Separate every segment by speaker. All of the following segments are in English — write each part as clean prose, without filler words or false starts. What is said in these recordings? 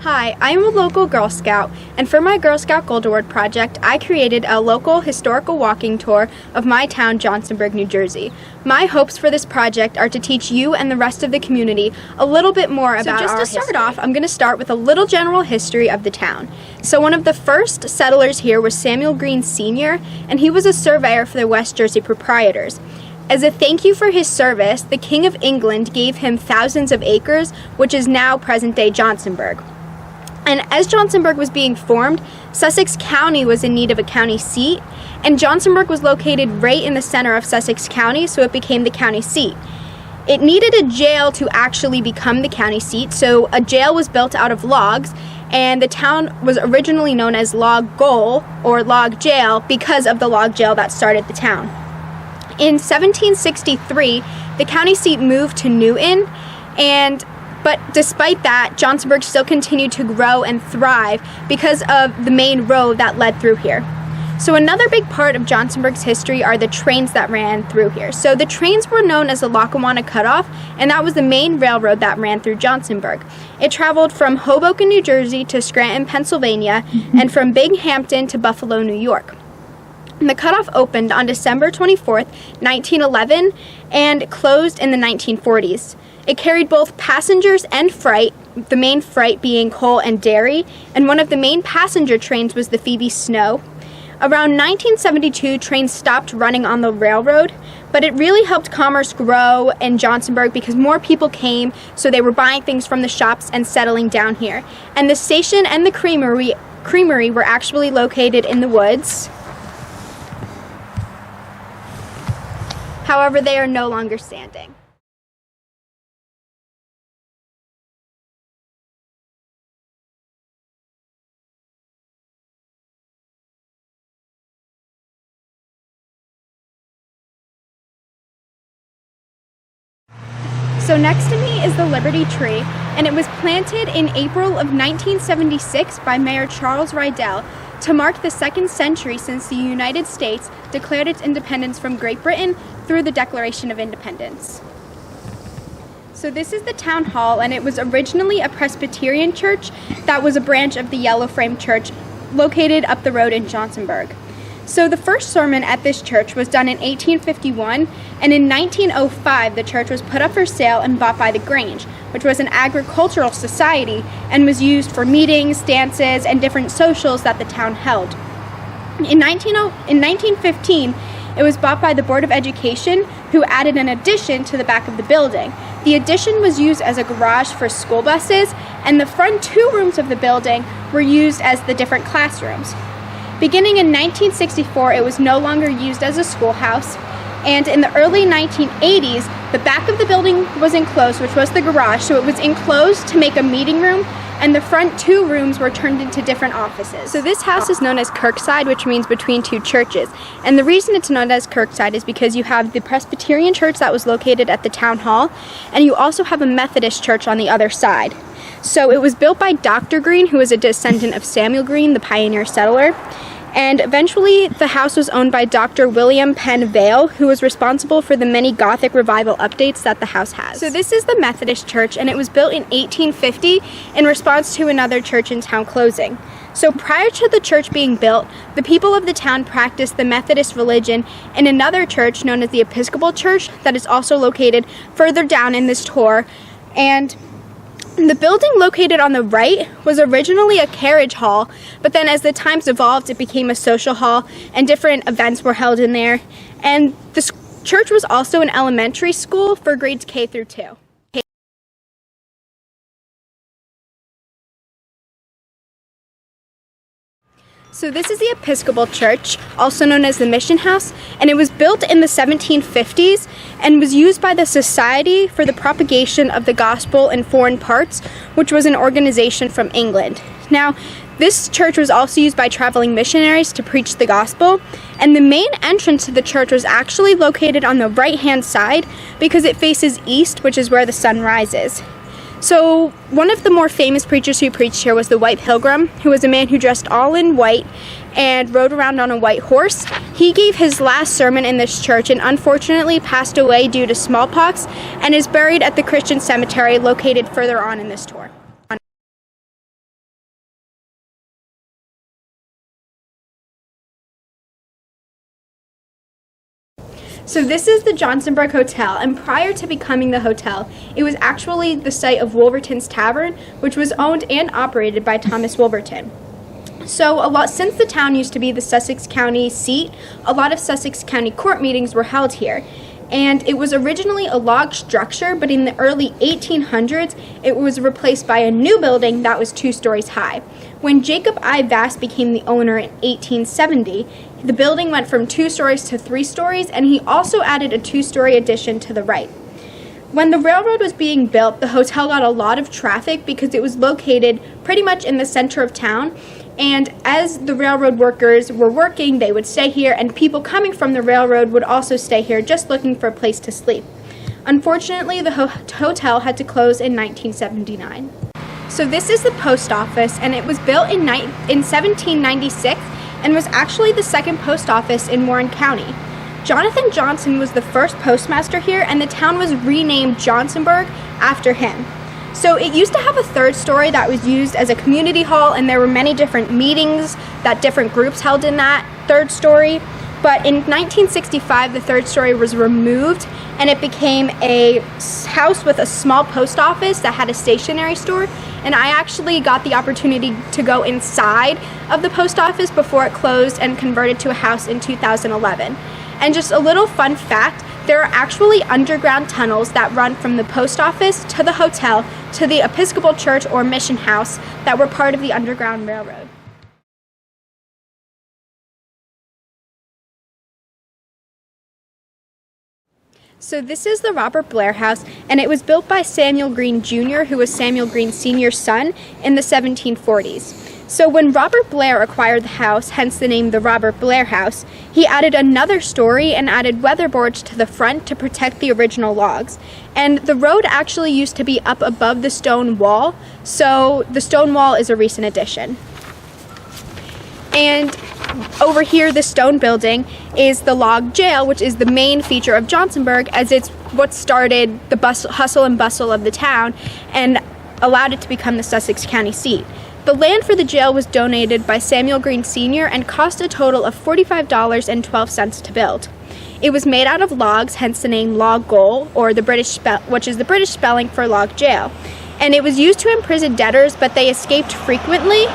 Speaker 1: Hi, I am a local Girl Scout, and for my Girl Scout Gold Award project, I created a local historical walking tour of my town, Johnsonburg, New Jersey. My hopes for this project are to teach you and the rest of the community a little bit more about our history. So just to start off, I'm going to start with a little general history of the town. So one of the first settlers here was Samuel Green Sr., and he was a surveyor for the West Jersey proprietors. As a thank you for his service, the King of England gave him thousands of acres, which is now present-day Johnsonburg. And as Johnsonburg was being formed, Sussex County was in need of a county seat, and Johnsonburg was located right in the center of Sussex County, so it became the county seat. It needed a jail to actually become the county seat, so a jail was built out of logs, and the town was originally known as Log Gaol, or Log Jail, because of the log jail that started the town. In 1763, the county seat moved to Newton, but despite that, Johnsonburg still continued to grow and thrive because of the main road that led through here. So another big part of Johnsonburg's history are the trains that ran through here. So the trains were known as the Lackawanna Cutoff, and that was the main railroad that ran through Johnsonburg. It traveled from Hoboken, New Jersey to Scranton, Pennsylvania, and from Binghamton to Buffalo, New York. And the cutoff opened on December 24th, 1911, and closed in the 1940s. It carried both passengers and freight, the main freight being coal and dairy, and one of the main passenger trains was the Phoebe Snow. Around 1972, trains stopped running on the railroad, but it really helped commerce grow in Johnsonburg because more people came, so they were buying things from the shops and settling down here. And the station and the creamery were actually located in the woods. However, they are no longer standing. So next to me is the Liberty Tree, and it was planted in April of 1976 by Mayor Charles Rydell to mark the second century since the United States declared its independence from Great Britain through the Declaration of Independence. So this is the town hall, and it was originally a Presbyterian church that was a branch of the Yellow Frame Church located up the road in Johnsonburg. So the first sermon at this church was done in 1851, and in 1905 the church was put up for sale and bought by the Grange, which was an agricultural society and was used for meetings, dances, and different socials that the town held. In 1915, it was bought by the Board of Education, who added an addition to the back of the building. The addition was used as a garage for school buses, and the front two rooms of the building were used as the different classrooms. Beginning in 1964, it was no longer used as a schoolhouse, and in the early 1980s, the back of the building was enclosed, which was the garage, so it was enclosed to make a meeting room, and the front two rooms were turned into different offices. So this house is known as Kirkside, which means between two churches, and the reason it's known as Kirkside is because you have the Presbyterian church that was located at the town hall, and you also have a Methodist church on the other side. So it was built by Dr. Green, who was a descendant of Samuel Green, the pioneer settler. And eventually, the house was owned by Dr. William Penn Vail, who was responsible for the many Gothic revival updates that the house has. So this is the Methodist church, and it was built in 1850 in response to another church in town closing. So prior to the church being built, the people of the town practiced the Methodist religion in another church known as the Episcopal Church that is also located further down in this tour. And the building located on the right was originally a carriage hall, but then as the times evolved, it became a social hall, and different events were held in there. And the church was also an elementary school for grades K through 2. So this is the Episcopal Church, also known as the Mission House, and it was built in the 1750s and was used by the Society for the Propagation of the Gospel in Foreign Parts, which was an organization from England. Now, this church was also used by traveling missionaries to preach the gospel, and the main entrance to the church was actually located on the right-hand side because it faces east, which is where the sun rises. So one of the more famous preachers who preached here was the White Pilgrim, who was a man who dressed all in white and rode around on a white horse. He gave his last sermon in this church and unfortunately passed away due to smallpox and is buried at the Christian cemetery located further on in this tour. So this is the Johnsonburg Hotel, and prior to becoming the hotel, it was actually the site of Wolverton's Tavern, which was owned and operated by Thomas Wolverton. So since the town used to be the Sussex County seat, a lot of Sussex County court meetings were held here. And it was originally a log structure, but in the early 1800s, it was replaced by a new building that was 2 stories high. When Jacob I. Vass became the owner in 1870, the building went from 2 stories to 3 stories, and he also added a 2-story addition to the right. When the railroad was being built, the hotel got a lot of traffic because it was located pretty much in the center of town. And as the railroad workers were working, they would stay here, and people coming from the railroad would also stay here just looking for a place to sleep. Unfortunately, the hotel had to close in 1979. So this is the post office, and it was built in 1796 and was actually the second post office in Warren County. Jonathan Johnson was the first postmaster here, and the town was renamed Johnsonburg after him. So it used to have a 3rd story that was used as a community hall, and there were many different meetings that different groups held in that 3rd story. But in 1965, the 3rd story was removed, and it became a house with a small post office that had a stationery store. And I actually got the opportunity to go inside of the post office before it closed and converted to a house in 2011. And just a little fun fact, there are actually underground tunnels that run from the post office to the hotel to the Episcopal Church or Mission House that were part of the Underground Railroad. So this is the Robert Blair House, and it was built by Samuel Green Jr., who was Samuel Green Sr.'s son, in the 1740s. So when Robert Blair acquired the house, hence the name the Robert Blair House, he added another story and added weatherboards to the front to protect the original logs. And the road actually used to be up above the stone wall, so the stone wall is a recent addition. And over here, the stone building is the log jail, which is the main feature of Johnsonburg, as it's what started the hustle and bustle of the town and allowed it to become the Sussex County seat. The land for the jail was donated by Samuel Green Sr. and cost a total of $45.12 to build. It was made out of logs, hence the name log gaol, or which is the British spelling for log jail. And it was used to imprison debtors, but they escaped frequently.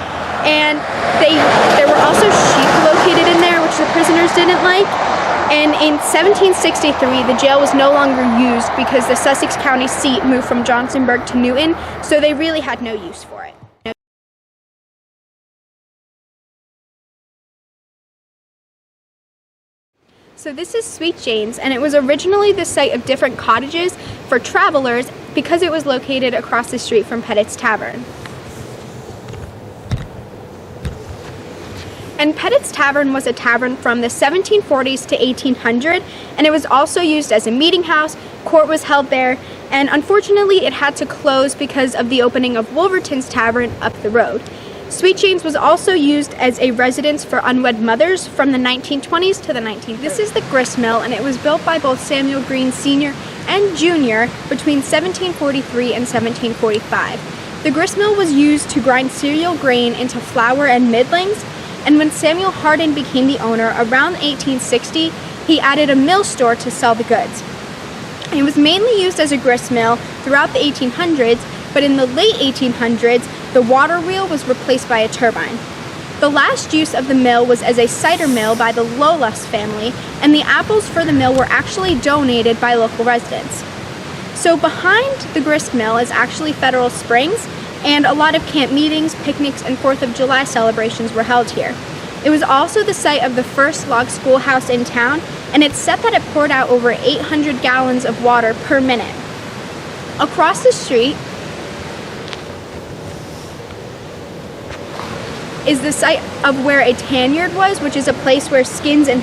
Speaker 1: And there were also sheep located in there, which the prisoners didn't like. And in 1763, the jail was no longer used because the Sussex County seat moved from Johnsonburg to Newton, so they really had no use for it. So this is Sweet Jane's, and it was originally the site of different cottages for travelers because it was located across the street from Pettit's Tavern. And Pettit's Tavern was a tavern from the 1740s to 1800, and it was also used as a meeting house. Court was held there, and unfortunately it had to close because of the opening of Wolverton's Tavern up the road. Sweet Jane's was also used as a residence for unwed mothers from the 1920s to the 1930s. This is the grist mill, and it was built by both Samuel Green Sr. and Jr. between 1743 and 1745. The grist mill was used to grind cereal grain into flour and middlings, and when Samuel Hardin became the owner around 1860, he added a mill store to sell the goods. It was mainly used as a grist mill throughout the 1800s, but in the late 1800s, the water wheel was replaced by a turbine. The last use of the mill was as a cider mill by the Lolas family, and the apples for the mill were actually donated by local residents. So behind the grist mill is actually Federal Springs, and a lot of camp meetings, picnics, and 4th of July celebrations were held here. It was also the site of the first log schoolhouse in town, and it's said that it poured out over 800 gallons of water per minute. Across the street is the site of where a tan yard was, which is a place where skins and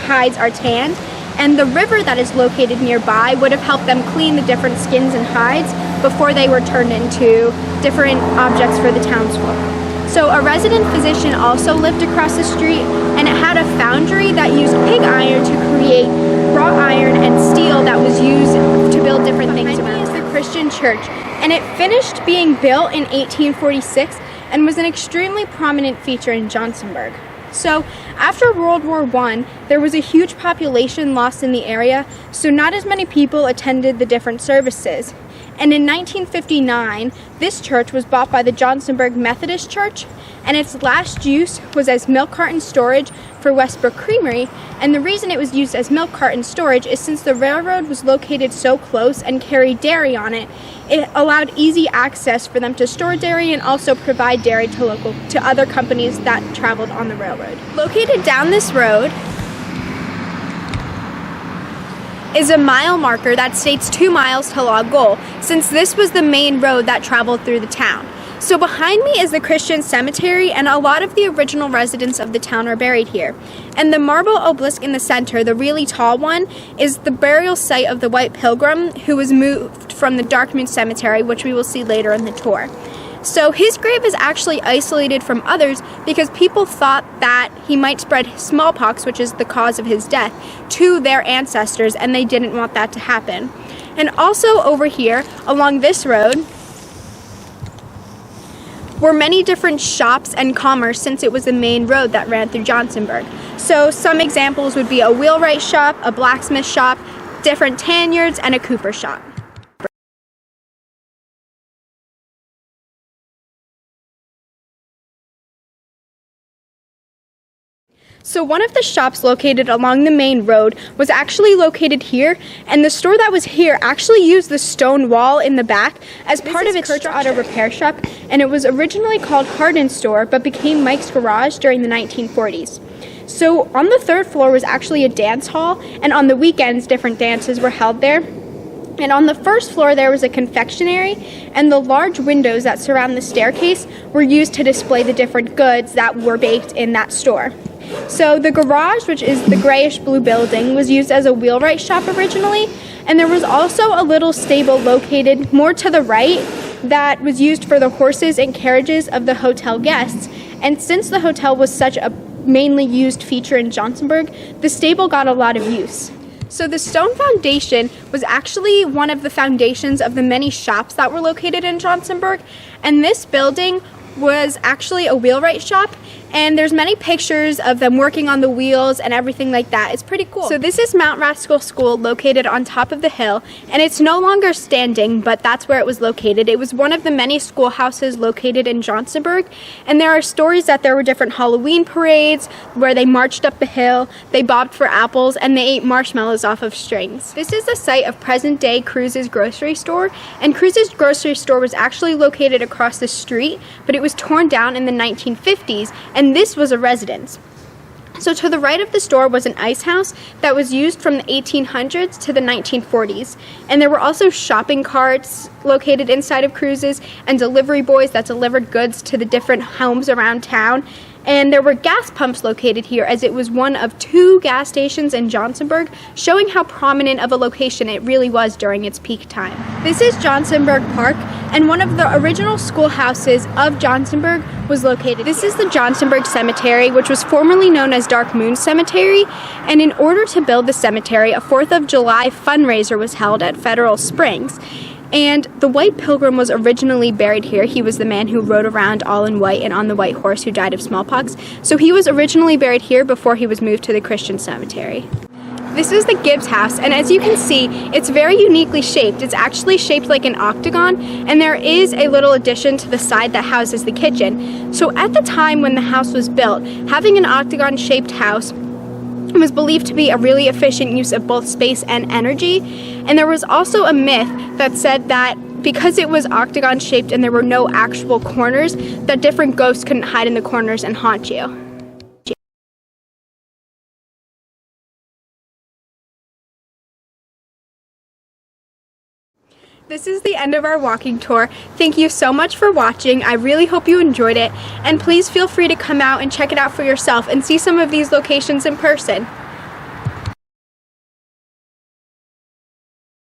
Speaker 1: hides are tanned, and the river that is located nearby would have helped them clean the different skins and hides before they were turned into different objects for the townsfolk. So a resident physician also lived across the street, and it had a foundry that used pig iron to create wrought iron and steel that was used to build different things around. Behind me is the Christian church, and it finished being built in 1846 and was an extremely prominent feature in Johnsonburg. So after World War I, there was a huge population lost in the area, so not as many people attended the different services. And in 1959, this church was bought by the Johnsonburg Methodist Church, and its last use was as milk carton storage for Westbrook Creamery. And the reason it was used as milk carton storage is since the railroad was located so close and carried dairy on it, it allowed easy access for them to store dairy and also provide dairy to other companies that traveled on the railroad. Located down this road is a mile marker that states 2 miles to log goal, since this was the main road that traveled through the town. So behind me is the Christian cemetery, and a lot of the original residents of the town are buried here. And the marble obelisk in the center, the really tall one, is the burial site of the White Pilgrim who was moved from the Darkmoon Cemetery, which we will see later in the tour. So his grave is actually isolated from others because people thought that he might spread smallpox, which is the cause of his death, to their ancestors, and they didn't want that to happen. And also over here, along this road, were many different shops and commerce, since it was the main road that ran through Johnsonburg. So some examples would be a wheelwright shop, a blacksmith shop, different tan yards, and a cooper shop. So one of the shops located along the main road was actually located here, and the store that was here actually used the stone wall in the back as part of its church auto repair shop, and it was originally called Hardin's Store but became Mike's Garage during the 1940s. So on the 3rd floor was actually a dance hall, and on the weekends different dances were held there. And on the 1st floor there was a confectionery, and the large windows that surround the staircase were used to display the different goods that were baked in that store. So the garage, which is the grayish blue building, was used as a wheelwright shop originally, and there was also a little stable located more to the right that was used for the horses and carriages of the hotel guests. And since the hotel was such a mainly used feature in Johnsonburg, the stable got a lot of use. So the stone foundation was actually one of the foundations of the many shops that were located in Johnsonburg, and this building was actually a wheelwright shop, and there's many pictures of them working on the wheels and everything like that. It's pretty cool. So this is Mount Rascal School, located on top of the hill, and it's no longer standing, but that's where it was located. It was one of the many schoolhouses located in Johnsonburg, and there are stories that there were different Halloween parades where they marched up the hill, they bobbed for apples, and they ate marshmallows off of strings. This is the site of present-day Cruz's grocery store, and Cruz's grocery store was actually located across the street, but it was torn down in the 1950s, and this was a residence. So to the right of the store was an ice house that was used from the 1800s to the 1940s, and there were also shopping carts located inside of Cruz's and delivery boys that delivered goods to the different homes around town. And there were gas pumps located here, as it was one of 2 gas stations in Johnsonburg, showing how prominent of a location it really was during its peak time. This is Johnsonburg Park, and one of the original schoolhouses of Johnsonburg was located. This is the Johnsonburg Cemetery, which was formerly known as Darkmoon Cemetery, and in order to build the cemetery, a 4th of July fundraiser was held at Federal Springs. And the White Pilgrim was originally buried here. He was the man who rode around all in white and on the white horse who died of smallpox. So he was originally buried here before he was moved to the Christian cemetery. This is the Gibbs house, and as you can see, it's very uniquely shaped. It's actually shaped like an octagon, and there is a little addition to the side that houses the kitchen. So at the time when the house was built, having an octagon-shaped house was believed to be a really efficient use of both space and energy. And there was also a myth that said that because it was octagon shaped and there were no actual corners, that different ghosts couldn't hide in the corners and haunt you. This is the end of our walking tour. Thank you so much for watching. I really hope you enjoyed it, and please feel free to come out and check it out for yourself and see some of these locations in person.